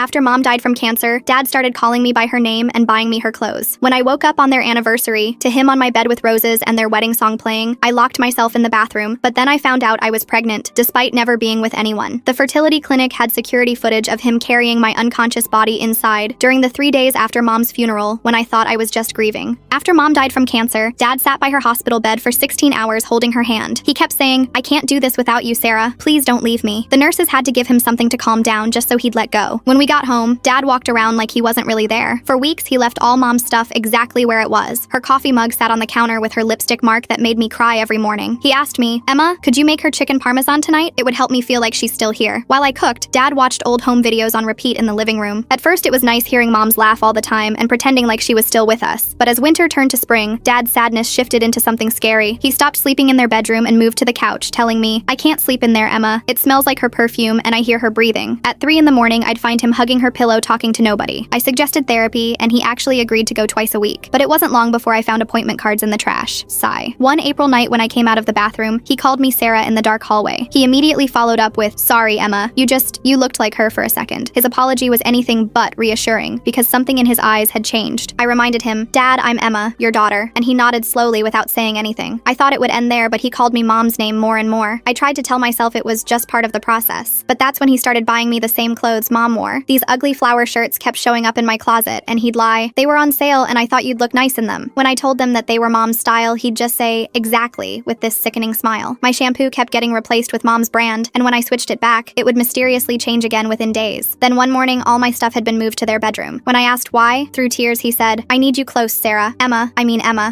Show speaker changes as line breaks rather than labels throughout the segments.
After Mom died from cancer, Dad started calling me by her name and buying me her clothes. When I woke up on their anniversary, to him on my bed with roses and their wedding song playing, I locked myself in the bathroom, but then I found out I was pregnant, despite never being with anyone. The fertility clinic had security footage of him carrying my unconscious body inside during the 3 days after Mom's funeral, when I thought I was just grieving. After Mom died from cancer, Dad sat by her hospital bed for 16 hours holding her hand. He kept saying, "I can't do this without you, Sarah. Please don't leave me." The nurses had to give him something to calm down just so he'd let go. When we got home, Dad walked around like he wasn't really there. For weeks, he left all Mom's stuff exactly where it was. Her coffee mug sat on the counter with her lipstick mark that made me cry every morning. He asked me, "Emma, could you make her chicken parmesan tonight? It would help me feel like she's still here." While I cooked, Dad watched old home videos on repeat in the living room. At first, it was nice hearing Mom's laugh all the time and pretending like she was still with us. But as winter turned to spring, Dad's sadness shifted into something scary. He stopped sleeping in their bedroom and moved to the couch, telling me, "I can't sleep in there, Emma. It smells like her perfume and I hear her breathing." At 3 in the morning, I'd find him hugging her pillow talking to nobody. I suggested therapy and he actually agreed to go twice a week. But it wasn't long before I found appointment cards in the trash. Sigh. One April night when I came out of the bathroom, he called me Sarah in the dark hallway. He immediately followed up with, "Sorry, Emma. You looked like her for a second." His apology was anything but reassuring because something in his eyes had changed. I reminded him, "Dad, I'm Emma, your daughter," and he nodded slowly without saying anything. I thought it would end there, but he called me Mom's name more and more. I tried to tell myself it was just part of the process. But that's when he started buying me the same clothes Mom wore. These ugly flower shirts kept showing up in my closet, and he'd lie, "They were on sale and I thought you'd look nice in them." When I told them that they were Mom's style, he'd just say, "Exactly," with this sickening smile. My shampoo kept getting replaced with Mom's brand, and when I switched it back, it would mysteriously change again within days. Then one morning, all my stuff had been moved to their bedroom. When I asked why, through tears he said, "I need you close, Sarah. Emma,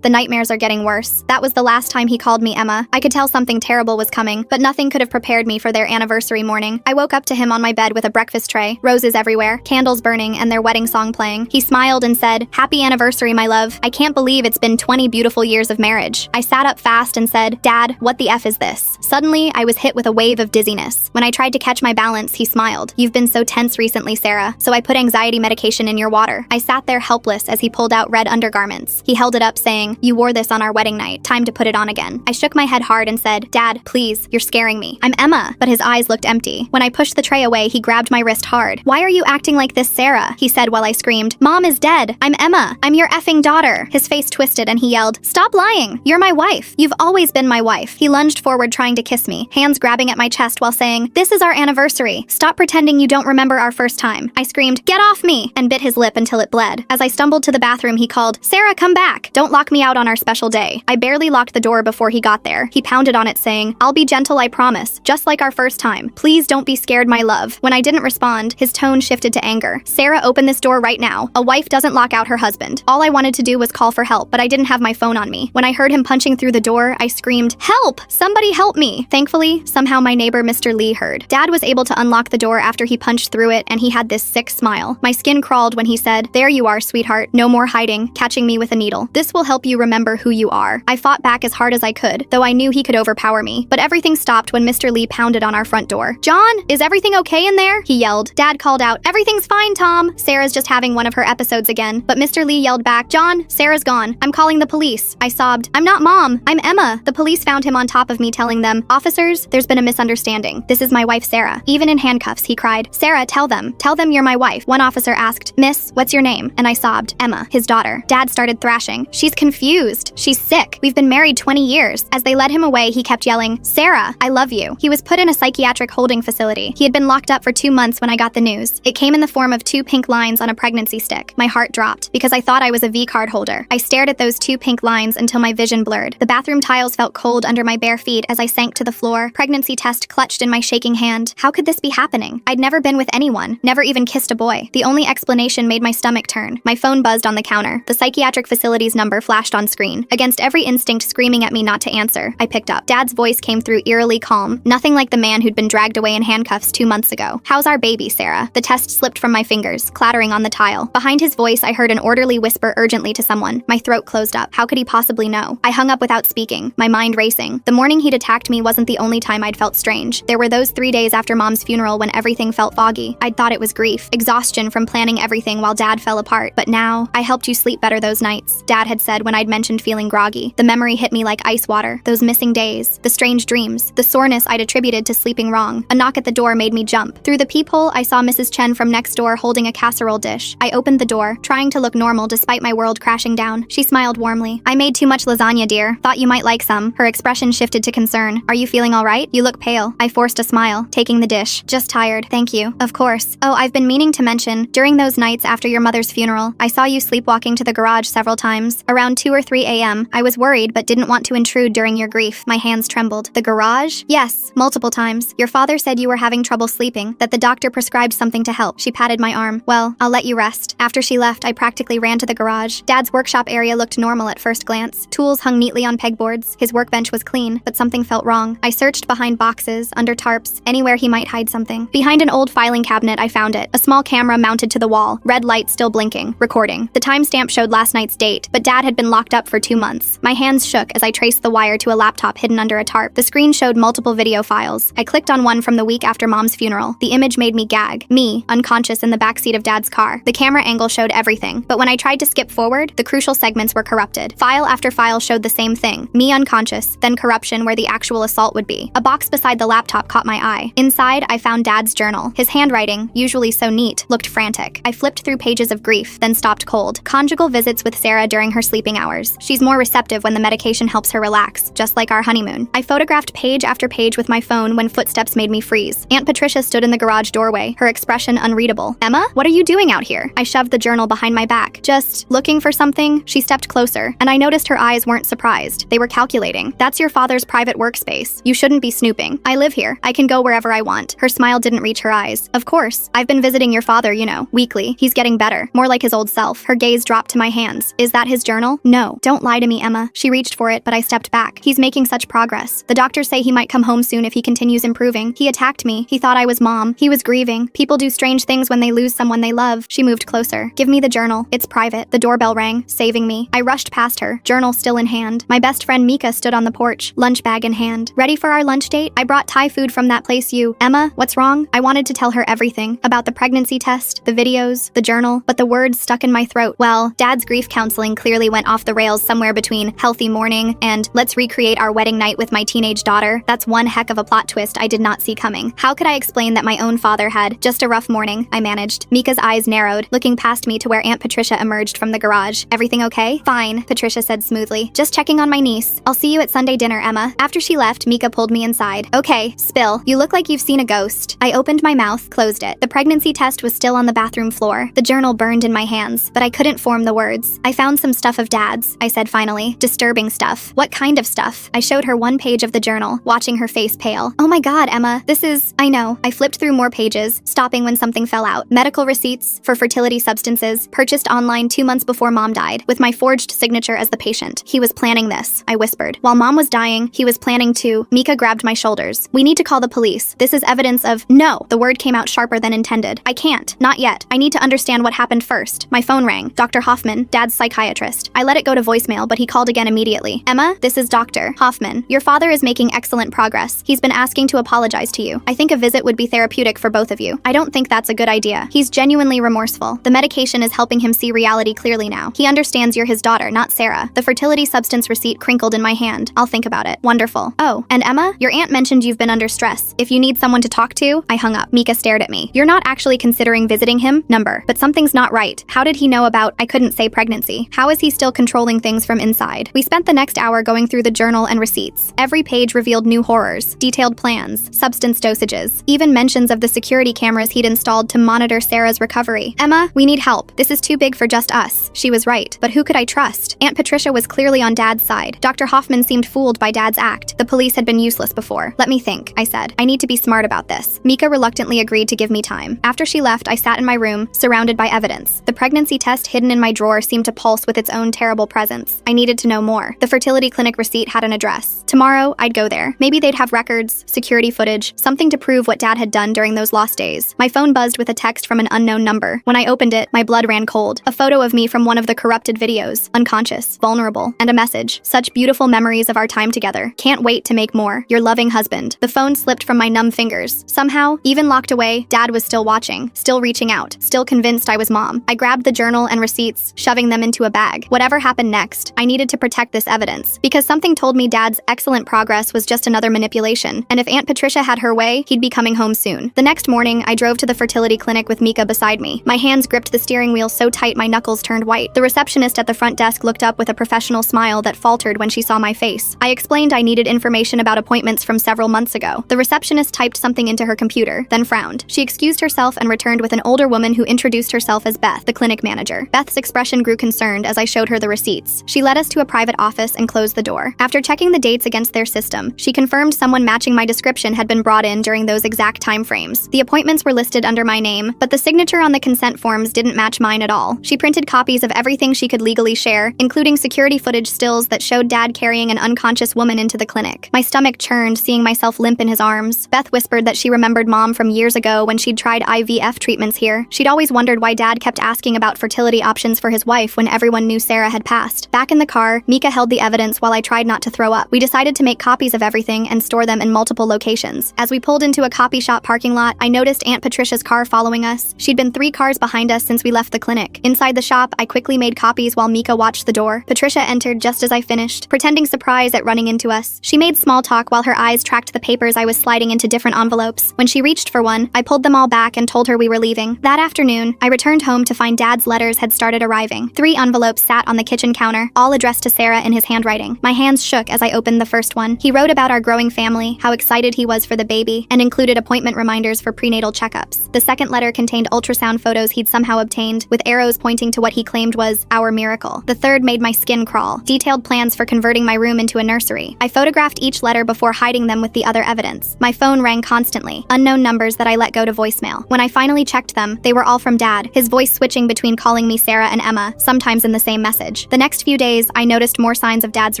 the nightmares are getting worse." That was the last time he called me Emma. I could tell something terrible was coming, but nothing could have prepared me for their anniversary morning. I woke up to him on my bed with a breakfast tray, roses everywhere, candles burning, and their wedding song playing. He smiled and said, "Happy anniversary, my love. I can't believe it's been 20 beautiful years of marriage." I sat up fast and said, "Dad, what the F is this?" Suddenly, I was hit with a wave of dizziness. When I tried to catch my balance, he smiled. "You've been so tense recently, Sarah, so I put anxiety medication in your water." I sat there helpless as he pulled out red undergarments. He held it up saying, "You wore this on our wedding night. Time to put it on again." I shook my head hard and said, "Dad, please, you're scaring me. I'm Emma." But his eyes looked empty. When I pushed the tray away, he grabbed my wrist hard. "Why are you acting like this, Sarah?" he said while I screamed, "Mom is dead. I'm Emma. I'm your effing daughter." His face twisted and he yelled, "Stop lying. You're my wife. You've always been my wife." He lunged forward trying to kiss me, hands grabbing at my chest while saying, "This is our anniversary. Stop pretending you don't remember our first time." I screamed, "Get off me!" and bit his lip until it bled. As I stumbled to the bathroom, he called, "Sarah, come back. Don't lock me out on our special day." I barely locked the door before he got there. He pounded on it saying, "I'll be gentle, I promise. Just like our first time. Please don't be scared, my love." When I didn't respond, his tone shifted to anger. "Sarah, open this door right now. A wife doesn't lock out her husband." All I wanted to do was call for help, but I didn't have my phone on me. When I heard him punching through the door, I screamed, "Help! Somebody help me!" Thankfully, somehow my neighbor Mr. Lee heard. Dad was able to unlock the door after he punched through it, and he had this sick smile. My skin crawled when he said, "There you are, sweetheart. No more hiding," catching me with a needle. "This will help you remember who you are." I fought back as hard as I could, though I knew he could overpower me. But everything stopped when Mr. Lee pounded on our front door. "John, is everything okay in there?" he yelled. Dad called out, "Everything's fine, Tom. Sarah's just having one of her episodes again." But Mr. Lee yelled back, "John, Sarah's gone. I'm calling the police." I sobbed, "I'm not Mom. I'm Emma." The police found him on top of me telling them, "Officers, there's been a misunderstanding. This is my wife, Sarah." Even in handcuffs, he cried, "Sarah, tell them you're my wife." One officer asked, "Miss, what's your name?" And I sobbed, "Emma, his daughter." Dad started thrashing, "She's confused. She's sick. We've been married 20 years. As they led him away, he kept yelling, "Sarah, I love you." He was put in a psychiatric holding facility. He had been locked up for 2 months when I got the news. It came in the form of 2 pink lines on a pregnancy stick. My heart dropped because I thought I was a V-card holder. I stared at those 2 pink lines until my vision blurred. The bathroom tiles felt cold under my bare feet as I sank to the floor, pregnancy test clutched in my shaking hand. How could this be happening? I'd never been with anyone, never even kissed a boy. The only explanation made my stomach turn. My phone buzzed on the counter. The psychiatric facility's number flashed on screen. Against every instinct screaming at me not to answer, I picked up. Dad's voice came through eerily calm, nothing like the man who'd been dragged away in handcuffs 2 months ago. "How's our baby, Sarah?" The test slipped from my fingers, clattering on the tile. Behind his voice, I heard an orderly whisper urgently to someone. My throat closed up. How could he possibly know? I hung up without speaking, my mind racing. The morning he'd attacked me wasn't the only time I'd felt strange. There were those 3 days after Mom's funeral when everything felt foggy. I'd thought it was grief, exhaustion from planning everything while Dad fell apart. But now, "I helped you sleep better those nights," Dad had said when I'd mentioned feeling groggy. The memory hit me like ice water. Those missing days, the strange dreams, the soreness I'd attributed to sleeping wrong. A knock at the door made me jump. Through the peephole, I saw Mrs. Chen from next door holding a casserole dish. I opened the door, trying to look normal despite my world crashing down. She smiled warmly. I made too much lasagna, dear. Thought you might like some. Her expression shifted to concern. Are you feeling all right? You look pale. I forced a smile, taking the dish. Just tired. Thank you. Of course. Oh, I've been meaning to mention, during those nights after your mother's funeral, I saw you sleepwalking to the garage several times. Around 2 or 3 a.m., I was worried but didn't want to intrude during your grief. My hands trembled. The garage? Yes, multiple times. Your father said you were having trouble sleeping, that the doctor prescribed something to help. She patted my arm. Well, I'll let you rest. After she left, I practically ran to the garage. Dad's workshop area looked normal at first glance. Tools hung neatly on pegboards. His workbench was clean, but something felt wrong. I searched behind boxes, under tarps, anywhere he might hide something. Behind an old filing cabinet, I found it. A small camera mounted to the wall, red light still blinking, recording. The timestamp showed last night's date, but Dad had been locked up for 2 months. My hands shook as I traced the wire to a laptop hidden under a tarp. The screen showed multiple video files. I clicked on one from the week after Mom's funeral. The image made me gag. Me, unconscious in the backseat of Dad's car. The camera angle showed everything, but when I tried to skip forward, the crucial segments were corrupted. File after file showed the same thing. Me unconscious, then corruption where the actual assault would be. A box beside the laptop caught my eye. Inside, I found Dad's journal. His handwriting, usually so neat, looked frantic. I flipped through pages of grief, then stopped cold. Conjugal visits with Sarah during her sleeping hours. She's more receptive when the medication helps her relax, just like our honeymoon. I photographed page after page with my phone when footsteps made me freeze. Aunt Patricia stood in the garage doorway, her expression unreadable. Emma, what are you doing out here? I shoved the journal behind my back. Just looking for something? She stepped closer, and I noticed her eyes weren't surprised. They were calculating. That's your father's private workspace. You shouldn't be snooping. I live here. I can go wherever I want. Her smile didn't reach her eyes. Of course. I've been visiting your father, you know, weekly. He's getting better. More like his old self. Her gaze dropped to my hands. Is that his journal? No. Don't lie to me, Emma. She reached for it, but I stepped back. He's making such progress. The doctors say he might come home soon if he continues improving. He attacked me. He thought I was Mom. He was grieving. People do strange things when they lose someone they love. She moved closer. Give me the journal. It's private. The doorbell rang, saving me. I rushed past her, journal still in hand. My best friend Mika stood on the porch, lunch bag in hand. Ready for our lunch date? I brought Thai food from that place you... Emma, what's wrong? I wanted to tell her everything. About the pregnancy test, the videos, the journal, but the words stuck in my throat. Well, Dad's grief counseling clearly went off the rails somewhere between healthy mourning and let's recreate our wedding night with my teenage daughter. That's one heck of a plot twist I did not see coming. How could I explain that my own father had just a rough morning? I managed. Mika's eyes narrowed, looking past me to where Aunt Patricia emerged from the garage. Everything okay? Fine, Patricia said smoothly. Just checking on my niece. I'll see you at Sunday dinner, Emma. After she left, Mika pulled me inside. Okay, spill. You look like you've seen a ghost. I opened my mouth, closed it. The pregnancy test was still on the bathroom floor. The journal burned in my hands, but I couldn't form the words. I found some stuff of Dad's, I said finally. Disturbing stuff. What kind of stuff? I showed her one page of the journal, watching her face pale. Oh my god, Emma, this is... I know. I flipped through more pages, stopping when something fell out. Medical receipts for fertility substances, purchased online 2 months before Mom died, with my forged signature as the patient. He was planning this, I whispered. While Mom was dying, he was planning to... Mika grabbed my shoulders. We need to call the police. This is evidence of... No! The word came out sharper than intended. I can't. Not yet. I need to understand what happened first. My phone rang. Dr. Hoffman, Dad's psychiatrist. I let it go to voicemail, but he called again immediately. Emma, this is Dr. Hoffman. Your father is making excellent progress. He's been asking to apologize to you. I think a visit would be therapeutic for both of you. I don't think that's a good idea. He's genuinely remorseful. The medication is helping him see reality clearly now. He understands you're his daughter, not Sarah. The fertility substance receipt crinkled in my hand. I'll think about it. Wonderful. Oh, and Emma, your aunt mentioned you've been under stress. If you need someone to talk to... I hung up. Mika stared at me. You're not actually considering visiting him? Number. But something's not right. How did he know about... I couldn't say pregnancy. How is he still controlling things from inside? We spent the next hour going through the journal and receipts. Every page revealed new horrors, detailed plans, substance dosages, even mentions of the security cameras he'd installed to monitor Sarah's recovery. Emma, we need help. This is too big for just us. She was right. But who could I trust? Aunt Patricia was clearly on Dad's side. Dr. Hoffman seemed fooled by Dad's act. The police had been useless before. Let me think, I said. I need to be smart about this. Mika reluctantly agreed to give me time. After she left, I sat in my room, surrounded by evidence. The pregnancy test hidden in my drawer seemed to pulse with its own terrible presence. I needed to know more. The fertility clinic receipt had an address. Tomorrow, I'd go there. Maybe they'd have records, security footage, something to prove what Dad had done during those lost days. My phone buzzed with a text from an unknown number. When I opened it, my blood ran cold. A photo of me from one of the corrupted videos. Unconscious, vulnerable, and a message. Such beautiful memories of our time together. Can't wait to make more. Your loving husband. The phone slipped from my numb fingers. Somehow, even locked away, Dad was still watching, still reaching out, still convinced I was Mom. I grabbed the journal and receipts, shoving them into a bag. Whatever happened next, I needed to protect this evidence, because something told me Dad's excellent progress was just another manipulation, and if Aunt Patricia had her way, he'd be coming home soon. The next morning, I drove to to the fertility clinic with Mika beside me. My hands gripped the steering wheel so tight my knuckles turned white. The receptionist at the front desk looked up with a professional smile that faltered when she saw my face. I explained I needed information about appointments from several months ago. The receptionist typed something into her computer, then frowned. She excused herself and returned with an older woman who introduced herself as Beth, the clinic manager. Beth's expression grew concerned as I showed her the receipts. She led us to a private office and closed the door. After checking the dates against their system, she confirmed someone matching my description had been brought in during those exact time frames. The appointments were listed under my name, but the signature on the consent forms didn't match mine at all. She printed copies of everything she could legally share, including security footage stills that showed Dad carrying an unconscious woman into the clinic. My stomach churned seeing myself limp in his arms. Beth whispered that she remembered Mom from years ago when she'd tried IVF treatments here. She'd always wondered why Dad kept asking about fertility options for his wife when everyone knew Sarah had passed. Back in the car, Mika held the evidence while I tried not to throw up. We decided to make copies of everything and store them in multiple locations. As we pulled into a copy shop parking lot, I noticed Aunt Patricia's car following us. She'd been 3 cars behind us since we left the clinic. Inside the shop, I quickly made copies while Mika watched the door. Patricia entered just as I finished, pretending surprise at running into us. She made small talk while her eyes tracked the papers I was sliding into different envelopes. When she reached for one, I pulled them all back and told her we were leaving. That afternoon, I returned home to find Dad's letters had started arriving. 3 envelopes sat on the kitchen counter, all addressed to Sarah in his handwriting. My hands shook as I opened the first one. He wrote about our growing family, how excited he was for the baby, and included appointment reminders for prenatal checkups. The second letter contained ultrasound photos he'd somehow obtained, with arrows pointing to what he claimed was our miracle. The third made my skin crawl, detailed plans for converting my room into a nursery. I photographed each letter before hiding them with the other evidence. My phone rang constantly, unknown numbers that I let go to voicemail. When I finally checked them, they were all from Dad, his voice switching between calling me Sarah and Emma, sometimes in the same message. The next few days, I noticed more signs of Dad's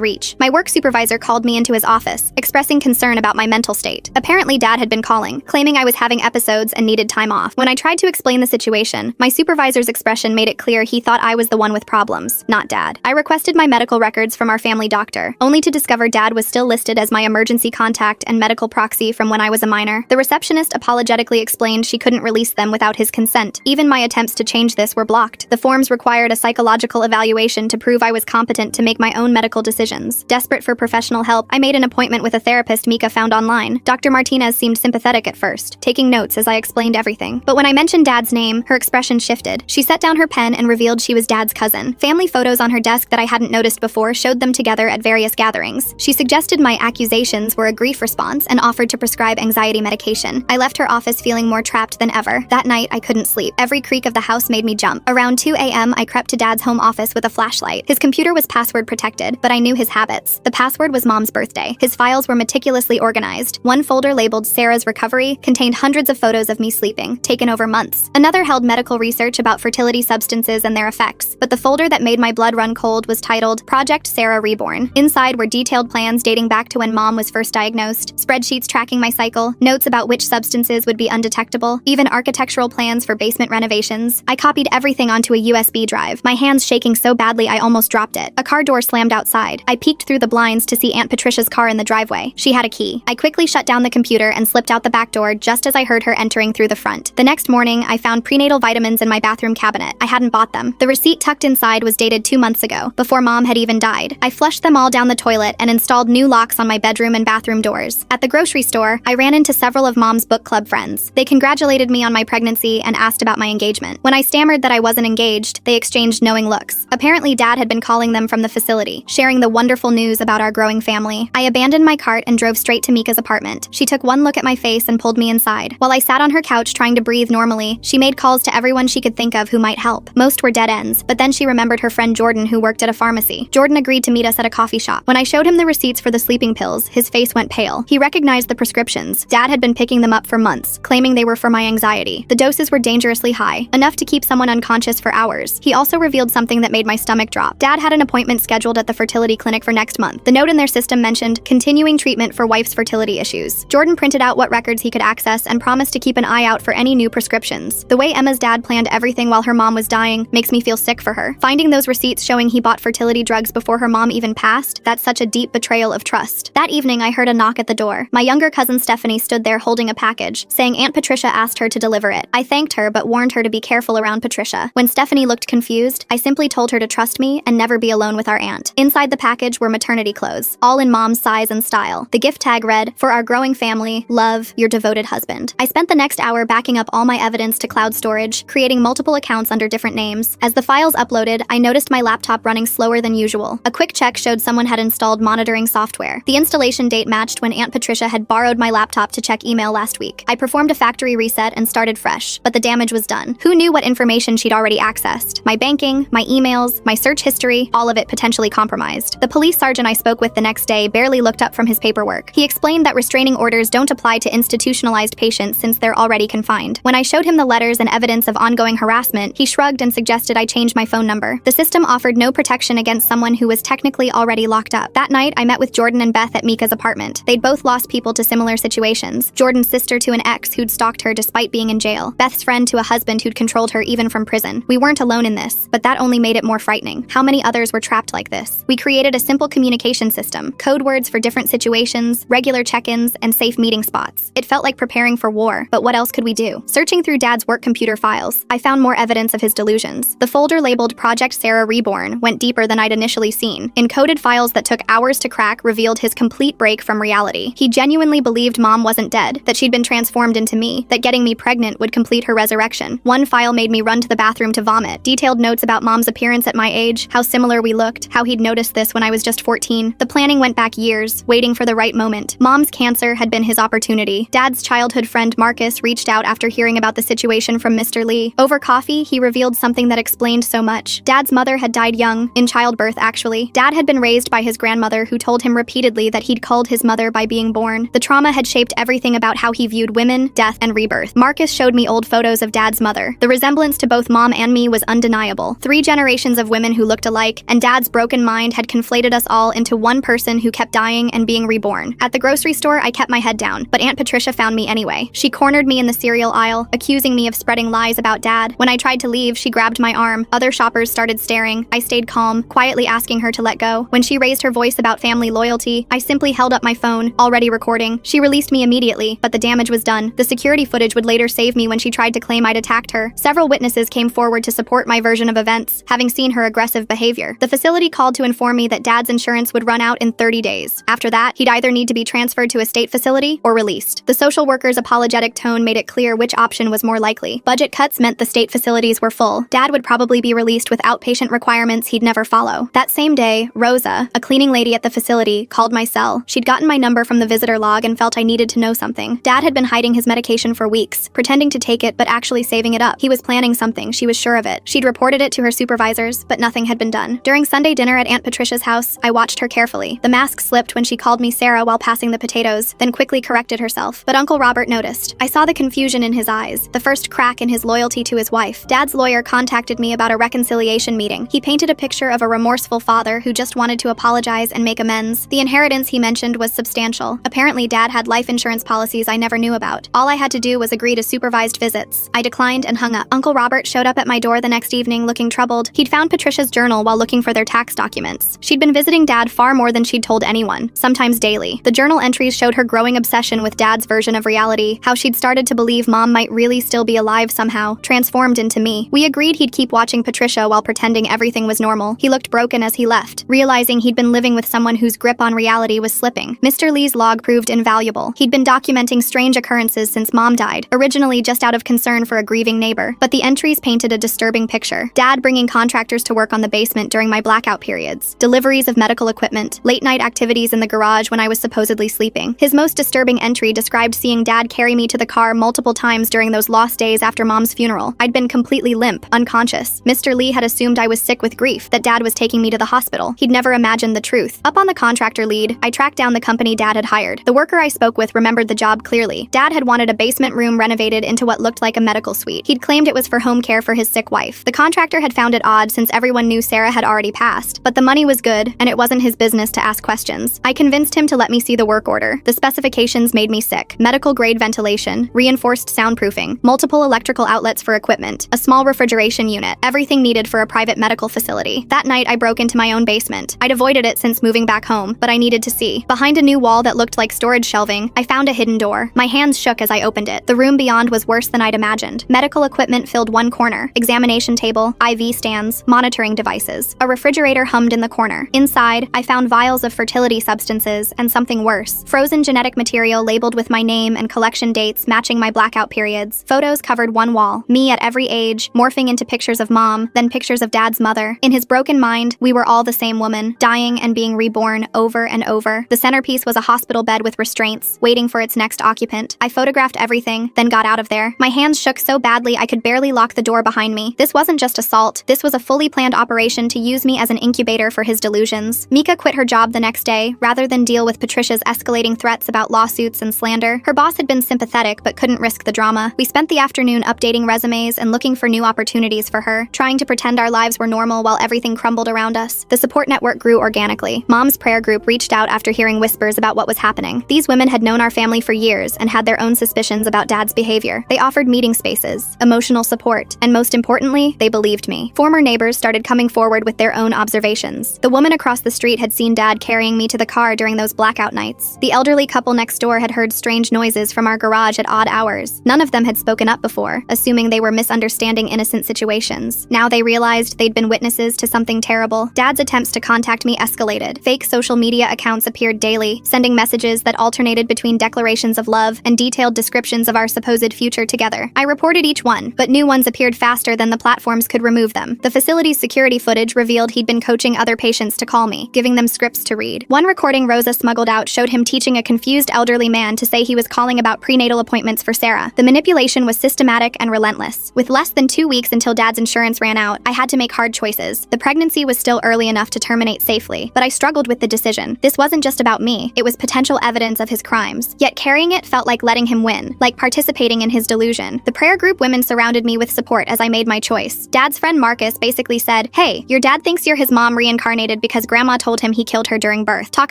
reach. My work supervisor called me into his office, expressing concern about my mental state. Apparently, Dad had been calling, claiming I was having episodes and needed time off. When I tried to explain the situation, my supervisor's expression made it clear he thought I was the one with problems, not Dad. I requested my medical records from our family doctor, only to discover Dad was still listed as my emergency contact and medical proxy from when I was a minor. The receptionist apologetically explained she couldn't release them without his consent. Even my attempts to change this were blocked. The forms required a psychological evaluation to prove I was competent to make my own medical decisions. Desperate for professional help, I made an appointment with a therapist Mika found online. Dr. Martinez seemed sympathetic at first, taking notes as I explained everything. But when I mentioned Dad's name, her expression shifted. She set down her pen and revealed she was Dad's cousin. Family photos on her desk that I hadn't noticed before showed them together at various gatherings. She suggested my accusations were a grief response and offered to prescribe anxiety medication. I left her office feeling more trapped than ever. That night, I couldn't sleep. Every creak of the house made me jump. Around 2 a.m., I crept to Dad's home office with a flashlight. His computer was password protected, but I knew his habits. The password was Mom's birthday. His files were meticulously organized. One folder labeled Sarah's Recovery contained hundreds of photos of me sleeping, taken over months. Another held medical research about fertility substances and their effects, but the folder that made my blood run cold was titled Project Sarah Reborn. Inside were detailed plans dating back to when Mom was first diagnosed, spreadsheets tracking my cycle, notes about which substances would be undetectable, even architectural plans for basement renovations. I copied everything onto a USB drive, my hands shaking so badly I almost dropped it. A car door slammed outside. I peeked through the blinds to see Aunt Patricia's car in the driveway. She had a key. I quickly shut down the computer and slipped out the back door just as I heard her entering through the front. The next morning, I found prenatal vitamins in my bathroom cabinet. I hadn't bought them. The receipt tucked inside was dated 2 months ago, before Mom had even died. I flushed them all down the toilet and installed new locks on my bedroom and bathroom doors. At the grocery store, I ran into several of Mom's book club friends. They congratulated me on my pregnancy and asked about my engagement. When I stammered that I wasn't engaged, they exchanged knowing looks. Apparently, Dad had been calling them from the facility, sharing the wonderful news about our growing family. I abandoned my cart and drove straight to Mika's apartment. She took one look at my face and pulled me inside. While I sat on her couch trying to breathe normally, she made calls to everyone she could think of who might help. Most were dead ends, but then she remembered her friend Jordan who worked at a pharmacy. Jordan agreed to meet us at a coffee shop. When I showed him the receipts for the sleeping pills, his face went pale. He recognized the prescriptions. Dad had been picking them up for months, claiming they were for my anxiety. The doses were dangerously high, enough to keep someone unconscious for hours. He also revealed something that made my stomach drop. Dad had an appointment scheduled at the fertility clinic for next month. The note in their system mentioned continuing treatment for wife's fertility issues. Jordan printed out what records he could access and promised to keep an eye out for any new prescriptions. The way Emma's dad planned everything while her mom was dying makes me feel sick for her. Finding those receipts showing he bought fertility drugs before her mom even passed, that's such a deep betrayal of trust. That evening, I heard a knock at the door. My younger cousin Stephanie stood there holding a package, saying Aunt Patricia asked her to deliver it. I thanked her but warned her to be careful around Patricia. When Stephanie looked confused, I simply told her to trust me and never be alone with our aunt. Inside the package were maternity clothes, all in Mom's size and style. The gift tag read, "For our growing family, love, your devoted husband." I spent the next hour backing up all my evidence to cloud storage, creating multiple accounts under different names. As the files uploaded, I noticed my laptop running slower than usual. A quick check showed someone had installed monitoring software. The installation date matched when Aunt Patricia had borrowed my laptop to check email last week. I performed a factory reset and started fresh, but the damage was done. Who knew what information she'd already accessed? My banking, my emails, my search history, all of it potentially compromised. The police sergeant I spoke with the next day barely looked up from his paperwork. He explained that restraining orders don't apply to institutionalized patients since they're already confined. When I showed him the letters and evidence of ongoing harassment, he shrugged and suggested I change my phone number. The system offered no protection against someone who was technically already locked up. That night, I met with Jordan and Beth at Mika's apartment. They'd both lost people to similar situations. Jordan's sister to an ex who'd stalked her despite being in jail. Beth's friend to a husband who'd controlled her even from prison. We weren't alone in this, but that only made it more frightening. How many others were trapped like this? We created a simple communication system, code words for different situations, regular check-ins, and safe meeting spots. It felt like preparing for war, but what else could we do? Searching through Dad's work computer files, I found more evidence of his delusions. The folder labeled Project Sarah Reborn went deeper than I'd initially seen. Encoded files that took hours to crack revealed his complete break from reality. He genuinely believed Mom wasn't dead, that she'd been transformed into me, that getting me pregnant would complete her resurrection. One file made me run to the bathroom to vomit. Detailed notes about Mom's appearance at my age, how similar we looked, how he'd noticed this when I was just 14. The planning went back years, waiting for the right moment. Mom's cancer had been his opportunity. Dad's childhood friend Marcus reached out after hearing about the situation from Mr. Lee. Over coffee, he revealed something that explained so much. Dad's mother had died young, in childbirth actually. Dad had been raised by his grandmother who told him repeatedly that he'd culled his mother by being born. The trauma had shaped everything about how he viewed women, death, and rebirth. Marcus showed me old photos of Dad's mother. The resemblance to both Mom and me was undeniable. 3 generations of women who looked alike, and Dad's broken mind had conflated us all into one person who kept dying and being reborn. At the grocery store, I kept my head down, but Aunt Patricia found me anyway. She cornered me in the cereal aisle, accusing me of spreading lies about Dad. When I tried to leave, she grabbed my arm. Other shoppers started staring. I stayed calm, quietly asking her to let go. When she raised her voice about family loyalty, I simply held up my phone, already recording. She released me immediately, but the damage was done. The security footage would later save me when she tried to claim I'd attacked her. Several witnesses came forward to support my version of events, having seen her aggressive behavior. The facility called to inform me that Dad's insurance would run out in 30 days. After that, he'd either need to be transferred to a state facility or released. The social worker's apologetic tone made it clear which option was more likely. Budget cuts meant the state facilities were full. Dad would probably be released with outpatient requirements he'd never follow. That same day, Rosa, a cleaning lady at the facility, called my cell. She'd gotten my number from the visitor log and felt I needed to know something. Dad had been hiding his medication for weeks, pretending to take it but actually saving it up. He was planning something, she was sure of it. She'd reported it to her supervisors, but nothing had been done. During Sunday dinner at Aunt Patricia's house, I watched her carefully. The mask slipped when she called me Sarah while passing the potatoes, then quickly corrected herself. But Uncle Robert noticed. I saw the confusion in his eyes, the first crack in his loyalty to his wife. Dad's lawyer contacted me about a reconciliation meeting. He painted a picture of a remorseful father who just wanted to apologize and make amends. The inheritance he mentioned was substantial. Apparently, Dad had life insurance policies I never knew about. All I had to do was agree to supervised visits. I declined and hung up. Uncle Robert showed up at my door the next evening looking troubled. He'd found Patricia's journal while looking for their tax documents. She'd been visiting Dad far more than she'd told anyone, sometimes daily. The journal entries showed her growing obsession with Dad's version of reality, how she'd started to believe Mom might really still be alive somehow, transformed into me. We agreed he'd keep watching Patricia while pretending everything was normal. He looked broken as he left, realizing he'd been living with someone whose grip on reality was slipping. Mr. Lee's log proved invaluable. He'd been documenting strange occurrences since Mom died, originally just out of concern for a grieving neighbor. But the entries painted a disturbing picture. Dad bringing contractors to work on the basement during my blackout periods, deliveries of medical equipment, late-night activities in the garage when I was supposedly sleeping. His most disturbing entry described seeing Dad carry me to the car multiple times during those lost days after Mom's funeral. I'd been completely limp, unconscious. Mr. Lee had assumed I was sick with grief, that Dad was taking me to the hospital. He'd never imagined the truth. Up on the contractor lead, I tracked down the company Dad had hired. The worker I spoke with remembered the job clearly. Dad had wanted a basement room renovated into what looked like a medical suite. He'd claimed it was for home care for his sick wife. The contractor had found it odd since everyone knew Sarah had already passed, but the money was good, and it wasn't his business to ask questions. I convinced him to let me see the work order. The specifications made me sick. Medical-grade ventilation, reinforced soundproofing, multiple electrical outlets for equipment, a small refrigeration unit, everything needed for a private medical facility. That night, I broke into my own basement. I'd avoided it since moving back home, but I needed to see. Behind a new wall that looked like storage shelving, I found a hidden door. My hands shook as I opened it. The room beyond was worse than I'd imagined. Medical equipment filled one corner, examination table, IV stands, monitoring devices. A refrigerator hummed in the corner. Inside, I found vials of fertility substances and something worse, frozen genetic material labeled with my name and collection dates matching documenting my blackout periods. Photos covered one wall, me at every age, morphing into pictures of mom, then pictures of dad's mother. In his broken mind, we were all the same woman, dying and being reborn over and over. The centerpiece was a hospital bed with restraints, waiting for its next occupant. I photographed everything, then got out of there. My hands shook so badly I could barely lock the door behind me. This wasn't just assault. This was a fully planned operation to use me as an incubator for his delusions. Mika quit her job the next day, rather than deal with Patricia's escalating threats about lawsuits and slander. Her boss had been sympathetic but couldn't risk the drama. We spent the afternoon updating resumes and looking for new opportunities for her, trying to pretend our lives were normal while everything crumbled around us. The support network grew organically. Mom's prayer group reached out after hearing whispers about what was happening. These women had known our family for years and had their own suspicions about dad's behavior. They offered meeting spaces, emotional support, and most importantly, they believed me. Former neighbors started coming forward with their own observations. The woman across the street had seen dad carrying me to the car during those blackout nights. The elderly couple next door had heard strange noises from our garage at odd hours. None of them had spoken up before, assuming they were misunderstanding innocent situations. Now they realized they'd been witnesses to something terrible. Dad's attempts to contact me escalated. Fake social media accounts appeared daily, sending messages that alternated between declarations of love and detailed descriptions of our supposed future together. I reported each one, but new ones appeared faster than the platforms could remove them. The facility's security footage revealed he'd been coaching other patients to call me, giving them scripts to read. One recording Rosa smuggled out showed him teaching a confused elderly man to say he was calling about prenatal appointments for Sarah. The manipulation was systematic and relentless. With less than 2 weeks until dad's insurance ran out, I had to make hard choices. The pregnancy was still early enough to terminate safely, but I struggled with the decision. This wasn't just about me, it was potential evidence of his crimes. Yet carrying it felt like letting him win, like participating in his delusion. The prayer group women surrounded me with support as I made my choice. Dad's friend Marcus basically said, "Hey, your dad thinks you're his mom reincarnated because grandma told him he killed her during birth. Talk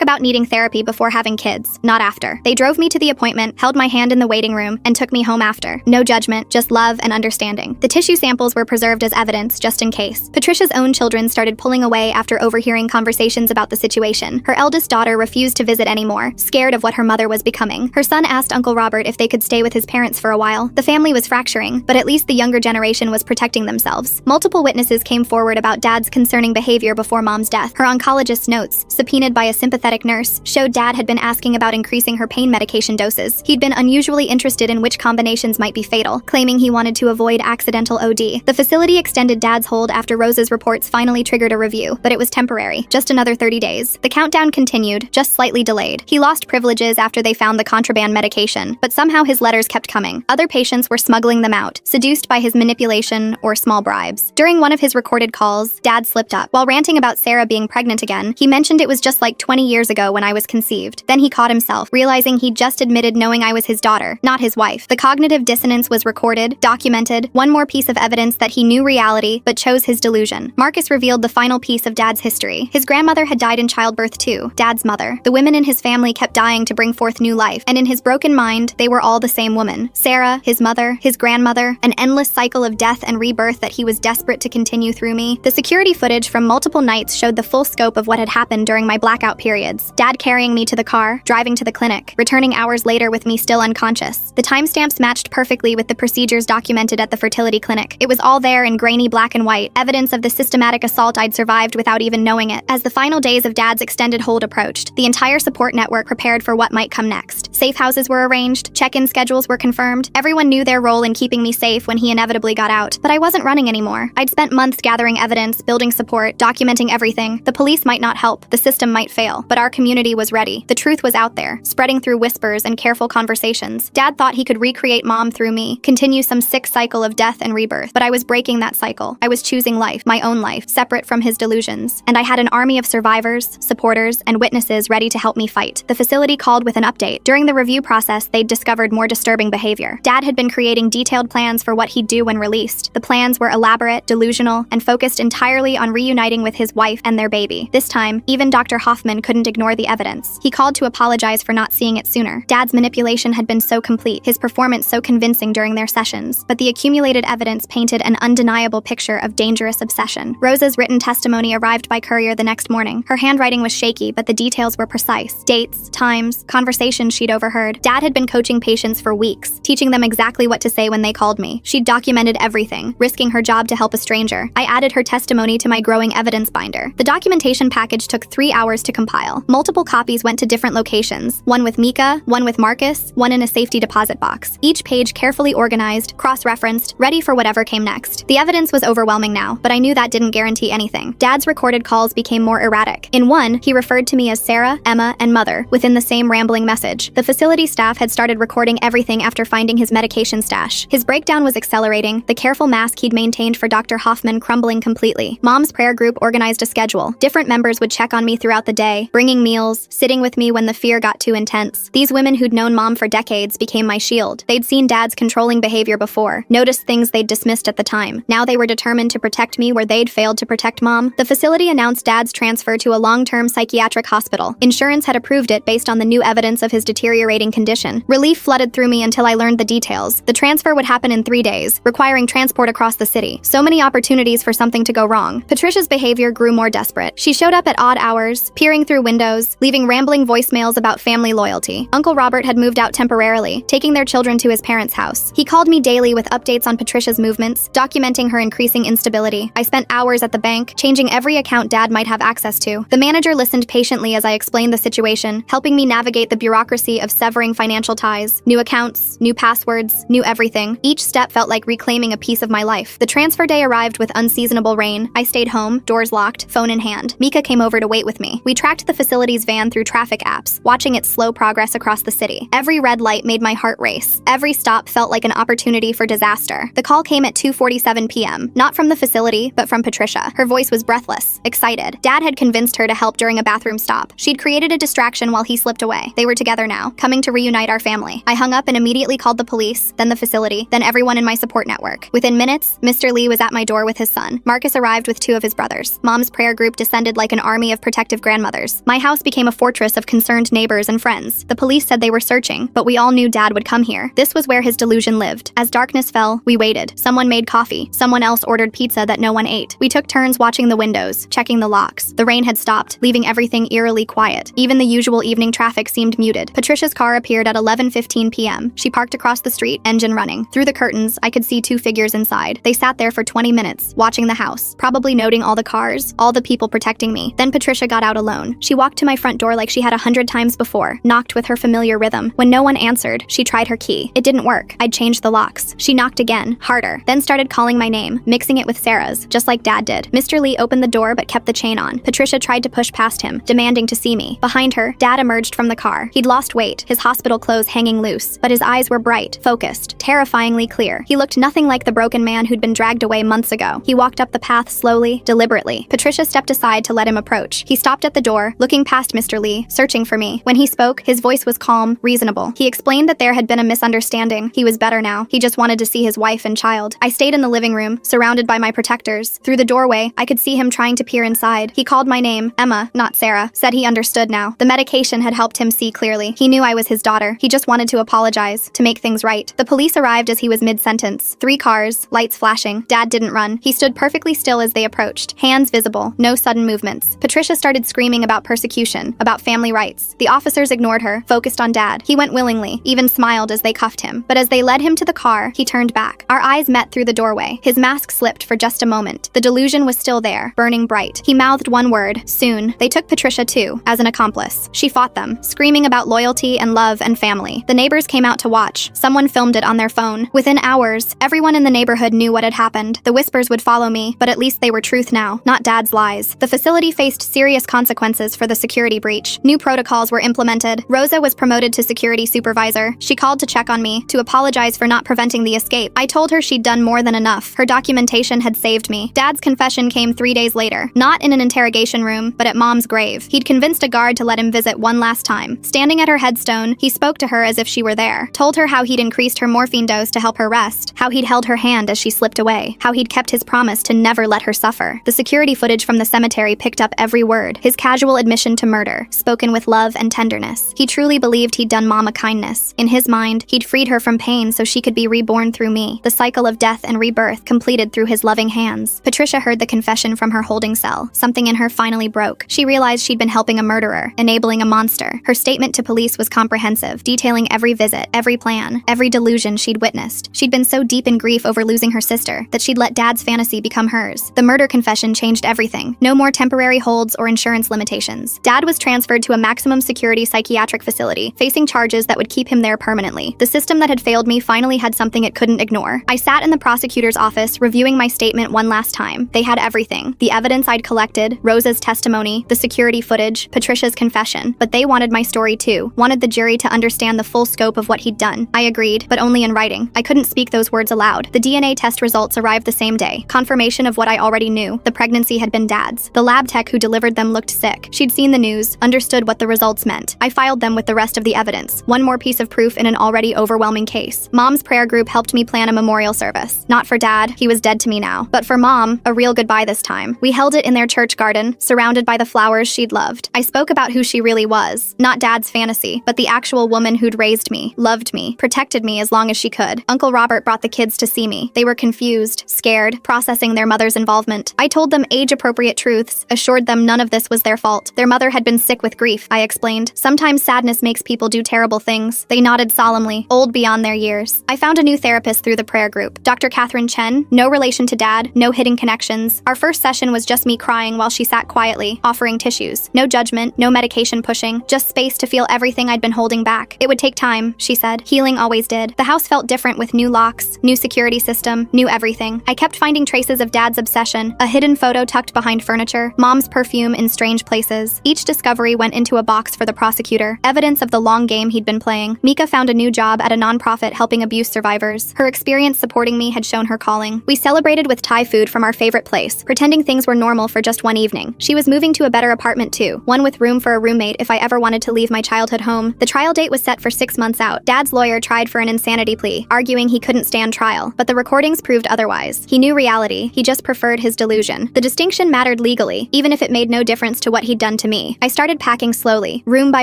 about needing therapy before having kids, not after." They drove me to the appointment, held my hand in the waiting room, and took me home after. No judgment, just love and understanding. The tissue samples were preserved as evidence, just in case. Patricia's own children started pulling away after overhearing conversations about the situation. Her eldest daughter refused to visit anymore, scared of what her mother was becoming. Her son asked Uncle Robert if they could stay with his parents for a while. The family was fracturing, but at least the younger generation was protecting themselves. Multiple witnesses came forward about dad's concerning behavior before mom's death. Her oncologist's notes, subpoenaed by a sympathetic nurse, showed dad had been asking about increasing her pain medication doses. He'd been unusually interested in which combinations might be fatal, claiming he wanted to avoid accidental OD. The facility extended dad's hold after Rosa's reports finally triggered a review, but it was temporary, just another 30 days. The countdown continued, just slightly delayed. He lost privileges after they found the contraband medication, but somehow his letters kept coming. Other patients were smuggling them out, seduced by his manipulation or small bribes. During one of his recorded calls, dad slipped up. While ranting about Sarah being pregnant again, he mentioned it was just like 20 years ago when I was conceived. Then he caught himself, realizing he'd just admitted knowing I was his daughter, not his wife. The cognitive dissonance was recorded, documented, one more piece of evidence that he knew reality but chose his delusion. Marcus revealed the final piece of dad's history. His grandmother had died in childbirth too, dad's mother. The women in his family kept dying to bring forth new life, and in his broken mind, they were all the same woman. Sarah, his mother, his grandmother, an endless cycle of death and rebirth that he was desperate to continue through me. The security footage from multiple nights showed the full scope of what had happened during my blackout periods. Dad carrying me to the car, driving to the clinic, returning hours later with me still unconscious. The timestamps matched perfectly with the procedures documented at the fertility clinic. It was all there in grainy black and white, evidence of the systematic assault I'd survived without even knowing it. As the final days of dad's extended hold approached, the entire support network prepared for what might come next. Safe houses were arranged, check-in schedules were confirmed. Everyone knew their role in keeping me safe when he inevitably got out. But I wasn't running anymore. I'd spent months gathering evidence, building support, documenting everything. The police might not help, the system might fail, but our community was ready. The truth was out there, spreading through whispers and careful conversations. Dad thought he could recreate mom through me, continue some sick cycle of death and rebirth, but I was breaking that cycle. I was choosing life, my own life, separate from his delusions. And I had an army of survivors, supporters, and witnesses ready to help me fight. The facility called with an update. During the review process, they'd discovered more disturbing behavior. Dad had been creating detailed plans for what he'd do when released. The plans were elaborate, delusional, and focused entirely on reuniting with his wife and their baby. This time, even Dr. Hoffman couldn't ignore the evidence. He called to apologize for not seeing it sooner. Dad's manipulation had been so complete, his performance so convincing during their sessions, but the accumulated evidence painted an undeniable picture of dangerous obsession. Rosa's written testimony arrived by courier the next morning. Her handwriting was shaky, but the details were precise. Dates, times, conversations she'd overheard. Dad had been coaching patients for weeks, teaching them exactly what to say when they called me. She'd documented everything, risking her job to help a stranger. I added her testimony to my growing evidence binder. The documentation package took 3 hours to compile. Multiple copies went to different locations, one with Mika, one with Marcus, one in a safety deposit deposit box, each page carefully organized, cross-referenced, ready for whatever came next. The evidence was overwhelming now, but I knew that didn't guarantee anything. Dad's recorded calls became more erratic. In one, he referred to me as Sarah, Emma, and Mother, within the same rambling message. The facility staff had started recording everything after finding his medication stash. His breakdown was accelerating, the careful mask he'd maintained for Dr. Hoffman crumbling completely. Mom's prayer group organized a schedule. Different members would check on me throughout the day, bringing meals, sitting with me when the fear got too intense. These women who'd known Mom for decades became my shield. They'd seen Dad's controlling behavior before, noticed things they'd dismissed at the time. Now they were determined to protect me where they'd failed to protect Mom. The facility announced Dad's transfer to a long-term psychiatric hospital. Insurance had approved it based on the new evidence of his deteriorating condition. Relief flooded through me until I learned the details. The transfer would happen in 3 days, requiring transport across the city. So many opportunities for something to go wrong. Patricia's behavior grew more desperate. She showed up at odd hours, peering through windows, leaving rambling voicemails about family loyalty. Uncle Robert had moved out temporarily, taking their children to his parents' house. He called me daily with updates on Patricia's movements, documenting her increasing instability. I spent hours at the bank, changing every account Dad might have access to. The manager listened patiently as I explained the situation, helping me navigate the bureaucracy of severing financial ties. New accounts, new passwords, new everything. Each step felt like reclaiming a piece of my life. The transfer day arrived with unseasonable rain. I stayed home, doors locked, phone in hand. Mika came over to wait with me. We tracked the facility's van through traffic apps, watching its slow progress across the city. Every red light made my heart race. Every stop felt like an opportunity for disaster. The call came at 2:47 p.m., not from the facility, but from Patricia. Her voice was breathless, excited. Dad had convinced her to help during a bathroom stop. She'd created a distraction while he slipped away. They were together now, coming to reunite our family. I hung up and immediately called the police, then the facility, then everyone in my support network. Within minutes, Mr. Lee was at my door with his son. Marcus arrived with 2 of his brothers. Mom's prayer group descended like an army of protective grandmothers. My house became a fortress of concerned neighbors and friends. The police said they were searching, but we all knew Dad would come here. This was where his delusion lived. As darkness fell, we waited. Someone made coffee. Someone else ordered pizza that no one ate. We took turns watching the windows, checking the locks. The rain had stopped, leaving everything eerily quiet. Even the usual evening traffic seemed muted. Patricia's car appeared at 11:15 p.m. She parked across the street, engine running. Through the curtains, I could see 2 figures inside. They sat there for 20 minutes, watching the house, probably noting all the cars, all the people protecting me. Then Patricia got out alone. She walked to my front door like she had 100 times before, knocked with her familiar rhythm. When no one answered, she tried her key. It didn't work. I'd changed the locks. She knocked again, harder, then started calling my name, mixing it with Sarah's, just like Dad did. Mr. Lee opened the door but kept the chain on. Patricia tried to push past him, demanding to see me. Behind her, Dad emerged from the car. He'd lost weight, his hospital clothes hanging loose, but his eyes were bright, focused, terrifyingly clear. He looked nothing like the broken man who'd been dragged away months ago. He walked up the path slowly, deliberately. Patricia stepped aside to let him approach. He stopped at the door, looking past Mr. Lee, searching for me. When he spoke, his voice was calm, reasonable. He explained that there had been a misunderstanding. He was better now. He just wanted to see his wife and child. I stayed in the living room, surrounded by my protectors. Through the doorway, I could see him trying to peer inside. He called my name, Emma, not Sarah, said he understood now. The medication had helped him see clearly. He knew I was his daughter. He just wanted to apologize, to make things right. The police arrived as he was mid-sentence. 3 cars, lights flashing. Dad didn't run. He stood perfectly still as they approached, hands visible, no sudden movements. Patricia started screaming about persecution, about family rights. The officers ignored her, focused on Dad. He went willingly, even smiled as they cuffed him. But as they led him to the car, he turned back. Our eyes met through the doorway. His mask slipped for just a moment. The delusion was still there, burning bright. He mouthed one word, soon. They took Patricia too, as an accomplice. She fought them, screaming about loyalty and love and family. The neighbors came out to watch. Someone filmed it on their phone. Within hours, everyone in the neighborhood knew what had happened. The whispers would follow me, but at least they were truth now, not Dad's lies. The facility faced serious consequences for the security breach. New protocols were implemented. Rosa was promoted to security supervisor. She called to check on me, to apologize for not preventing the escape. I told her she'd done more than enough. Her documentation had saved me. Dad's confession came 3 days later, not in an interrogation room, but at Mom's grave. He'd convinced a guard to let him visit one last time. Standing at her headstone, he spoke to her as if she were there, told her how he'd increased her morphine dose to help her rest, how he'd held her hand as she slipped away, how he'd kept his promise to never let her suffer. The security footage from the cemetery picked up every word, his casual admission to murder, spoken with love and tenderness. He truly believed he'd done Mom a kindness. In his mind, he'd freed her from pain so she could be reborn through me. The cycle of death and rebirth completed through his loving hands. Patricia heard the confession from her holding cell. Something in her finally broke. She realized she'd been helping a murderer, enabling a monster. Her statement to police was comprehensive, detailing every visit, every plan, every delusion she'd witnessed. She'd been so deep in grief over losing her sister that she'd let Dad's fantasy become hers. The murder confession changed everything. No more temporary holds or insurance limitations. Dad was transferred to a maximum security psychiatric facility, facing charges that would keep him there permanently. permanently. The system that had failed me finally had something it couldn't ignore. I sat in the prosecutor's office, reviewing my statement one last time. They had everything. The evidence I'd collected, Rosa's testimony, the security footage, Patricia's confession. But they wanted my story too, wanted the jury to understand the full scope of what he'd done. I agreed, but only in writing. I couldn't speak those words aloud. The DNA test results arrived the same day. Confirmation of what I already knew. The pregnancy had been Dad's. The lab tech who delivered them looked sick. She'd seen the news, understood what the results meant. I filed them with the rest of the evidence. One more piece of proof in an already overwhelming case. Mom's prayer group helped me plan a memorial service. Not for Dad, he was dead to me now. But for Mom, a real goodbye this time. We held it in their church garden, surrounded by the flowers she'd loved. I spoke about who she really was. Not Dad's fantasy, but the actual woman who'd raised me, loved me, protected me as long as she could. Uncle Robert brought the kids to see me. They were confused, scared, processing their mother's involvement. I told them age-appropriate truths, assured them none of this was their fault. Their mother had been sick with grief, I explained. Sometimes sadness makes people do terrible things. They nodded solemnly, old beyond their years. I found a new therapist through the prayer group. Dr. Catherine Chen, no relation to Dad, no hidden connections. Our first session was just me crying while she sat quietly, offering tissues. No judgment, no medication pushing, just space to feel everything I'd been holding back. It would take time, she said. Healing always did. The house felt different with new locks, new security system, new everything. I kept finding traces of Dad's obsession, a hidden photo tucked behind furniture, Mom's perfume in strange places. Each discovery went into a box for the prosecutor, evidence of the long game he'd been playing. Mika found a new job at a nonprofit helping abuse survivors. Her experience supporting me had shown her calling. We celebrated with Thai food from our favorite place, pretending things were normal for just one evening. She was moving to a better apartment too, one with room for a roommate if I ever wanted to leave my childhood home. The trial date was set for 6 months out. Dad's lawyer tried for an insanity plea, arguing he couldn't stand trial, but the recordings proved otherwise. He knew reality, he just preferred his delusion. The distinction mattered legally, even if it made no difference to what he'd done to me. I started packing slowly, room by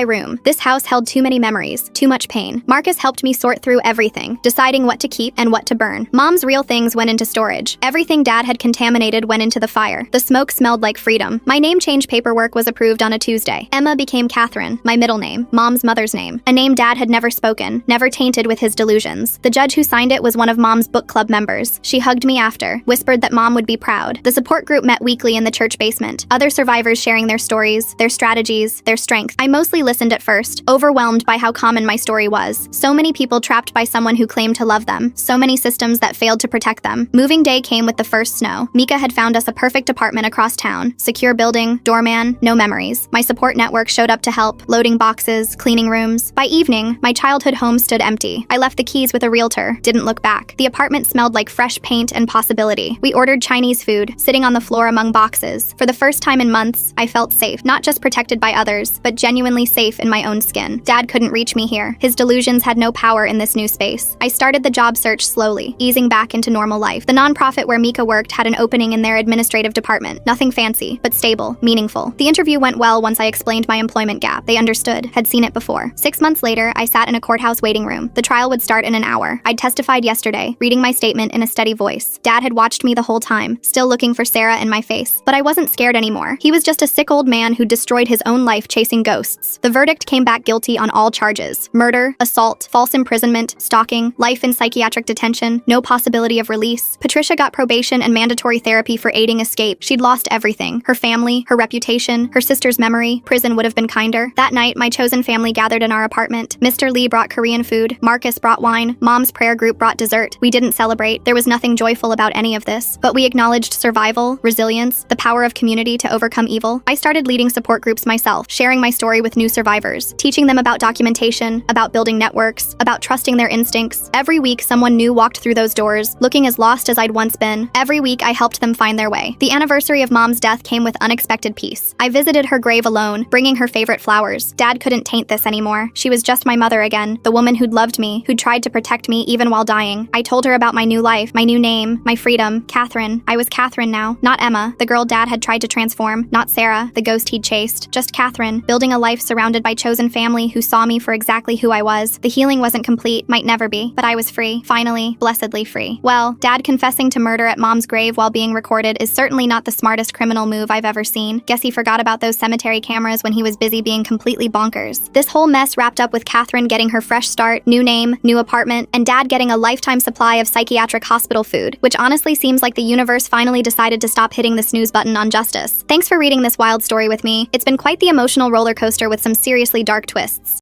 room. This house held too many memories, too much pain. Marcus helped me sort through everything, deciding what to keep and what to burn. Mom's real things went into storage. Everything Dad had contaminated went into the fire. The smoke smelled like freedom. My name change paperwork was approved on a Tuesday. Emma became Catherine, my middle name, Mom's mother's name. A name Dad had never spoken, never tainted with his delusions. The judge who signed it was one of Mom's book club members. She hugged me after, whispered that Mom would be proud. The support group met weekly in the church basement. Other survivors sharing their stories, their strategies, their strength. I mostly listened at first, overwhelmed by how common my story was. So many people trapped by someone who claimed to love them. So many systems that failed to protect them. Moving day came with the first snow. Mika had found us a perfect apartment across town. Secure building, doorman, no memories. My support network showed up to help, loading boxes, cleaning rooms. By evening, my childhood home stood empty. I left the keys with a realtor, didn't look back. The apartment smelled like fresh paint and possibility. We ordered Chinese food, sitting on the floor among boxes. For the first time in months, I felt safe, not just protected by others, but genuinely safe in my own skin. Dad couldn't reach me here. His delusions had no power in this new space. I started the job search slowly, easing back into normal life. The nonprofit where Mika worked had an opening in their administrative department. Nothing fancy, but stable, meaningful. The interview went well once I explained my employment gap. They understood, had seen it before. 6 months later, I sat in a courthouse waiting room. The trial would start in an hour. I'd testified yesterday, reading my statement in a steady voice. Dad had watched me the whole time, still looking for Sarah in my face. But I wasn't scared anymore. He was just a sick old man who destroyed his own life chasing ghosts. The verdict came back guilty on all charges: murder, assault, false imprisonment, stalking, life in psychiatric detention, no possibility of release. Patricia got probation and mandatory therapy for aiding escape. She'd lost everything: her family, her reputation, her sister's memory. Prison would have been kinder. That night, my chosen family gathered in our apartment. Mr. Lee brought Korean food. Marcus brought wine. Mom's prayer group brought dessert. We didn't celebrate. There was nothing joyful about any of this, but we acknowledged survival, resilience, the power of community to overcome evil. I started leading support groups myself, sharing my story with new survivors, teaching them about documentation, about building networks, about trusting their instincts. Every week, someone new walked through those doors, looking as lost as I'd once been. Every week, I helped them find their way. The anniversary of Mom's death came with unexpected peace. I visited her grave alone, bringing her favorite flowers. Dad couldn't taint this anymore. She was just my mother again, the woman who'd loved me, who'd tried to protect me even while dying. I told her about my new life, my new name, my freedom, Catherine. I was Catherine now, not Emma, the girl Dad had tried to transform, not Sarah, the ghost he'd chased, just Catherine, building a life surrounded by chosen family who saw me for exactly who I was. The healing wasn't complete, might never be, but I was free, finally, blessedly free. Well, Dad confessing to murder at Mom's grave while being recorded is certainly not the smartest criminal move I've ever seen. Guess he forgot about those cemetery cameras when he was busy being completely bonkers. This whole mess wrapped up with Catherine getting her fresh start, new name, new apartment, and Dad getting a lifetime supply of psychiatric hospital food, which honestly seems like the universe finally decided to stop hitting the snooze button on justice. Thanks for reading this wild story with me. It's been quite the emotional roller coaster with some seriously dark twists.